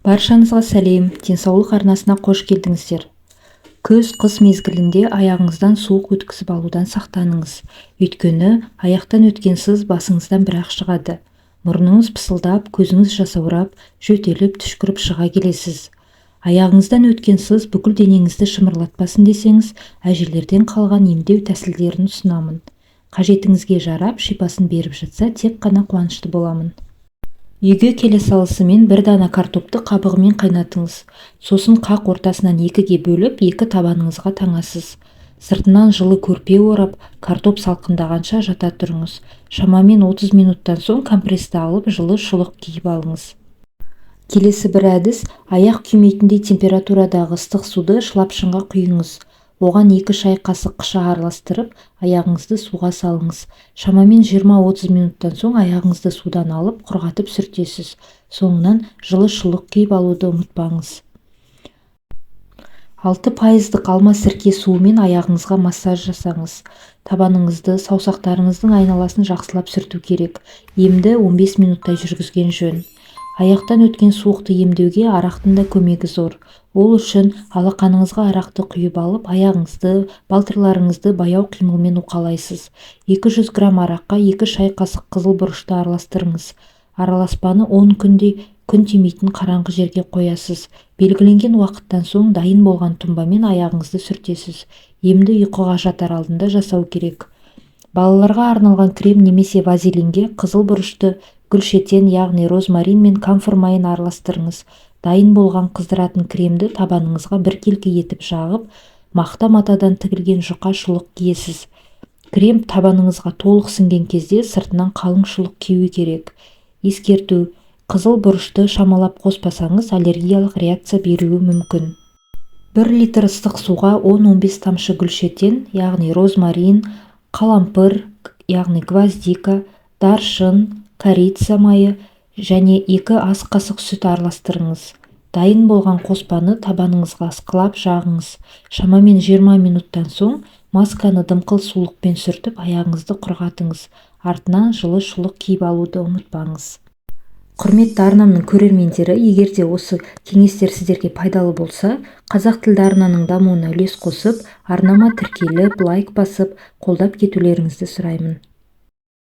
Баршаңызға сәлем, денсаулық арнасына қош келдіңіздер. Күз-қыс мезгілінде аяғыңыздан суық өткізіп алудан сақтаныңыз. Өйткені аяқтан өткен сыз басыңыздан бір-ақ шығады. Мұрныңыз пысылдап, көзіңіз жасаурап, жөтеліп, түшкіріп шыға келесіз. Аяғыңыздан өткен сыз бүкіл денеңізді шымырлатпасын десеңіз, әжелерден қалған емдеу тәсілдерін ұсынамын. Қажетіңізге жарап, шипасын беріп жатса, тек қана қуанышты боламын. Үйге келе салысымен бір дана картопты қабығымен қайнатыңыз. Сосын қақ ортасынан екіге бөліп, екі табаныңызға таңасыз. Сыртынан жылы көрпе орап, картоп салқындағанша жата тұрыңыз. Шамамен 30 минуттан соң компрессті алып, жылы шұлық киіп алыңыз. Келесі бір әдіс, аяқ күймейтіндей температурадағы ыстық суды шылапшынға құйыңыз. Оған 2 шай қасық қыша араластырып, аяғыңызды суға салыңыз. Шамамен 20-30 минуттан соң аяғыңызды судан алып, құрғатып сүртесіз. Соңынан жылы шұлық киіп алуды ұмытпаңыз. 6% алма сірке суымен аяғыңызға массаж жасаңыз. Табаныңызды, саусақтарыңыздың айналасын жақсылап сүрту керек. Емді 15 минуттай жүргізген жөн. Аяқтан өткен суықты емдеуге арақтың да көмегі зор. Ол үшін алақаныңызға арақты құйып алып, аяғыңызды, балтырларыңызды баяу қимылмен уқалайсыз. 200 грамм араққа 2 шай қасық қызыл бұрышты араластырыңыз. Араласпаны 10 күндей күн тимейтін қараңғы жерге қоясыз. Белгіленген уақыттан соң дайын болған тұнбамен аяғыңызды сүртесіз. Емді ұйқыға жатар алдында жасау керек. Балаларға арналған крем немесе вазелинге қызыл бұрышты гүлшетен, яғни розмарин мен камфор майын араластырыңыз. Дайын болған қыздыратын кремді табаныңызға біркелкі етіп жағып, мақта матадан тігілген жұқа шұлық киесіз. Крем табаныңызға толық сіңген кезде сыртынан қалың шұлық кию керек. Ескерту: қызыл бұрышты шамалап қоспасаңыз, аллергиялық реакция беруі мүмкін. 1 литр ыстық суға 10-15 тамшы гүлшетен, яғни розмарин, қалампыр, яғни гвоздика, даршын, корица майы және 2 ас қасық сүт араластырыңыз. Дайын болған қоспаны табаныңызға ысқылап жағыңыз. Шамамен 20 минуттан соң масканы дымқыл сулықпен сүртіп, аяғыңызды құрғатыңыз. Артынан жылы шұлық киіп алуды ұмытпаңыз. Құрметті арнамның көрермендері, егер де осы кеңестер сіздерге пайдалы болса, қазақ тілді арнаның дамуына үлес қосып, арнама тіркеліп, лайк басып, қолдап кетулеріңізді сұраймын.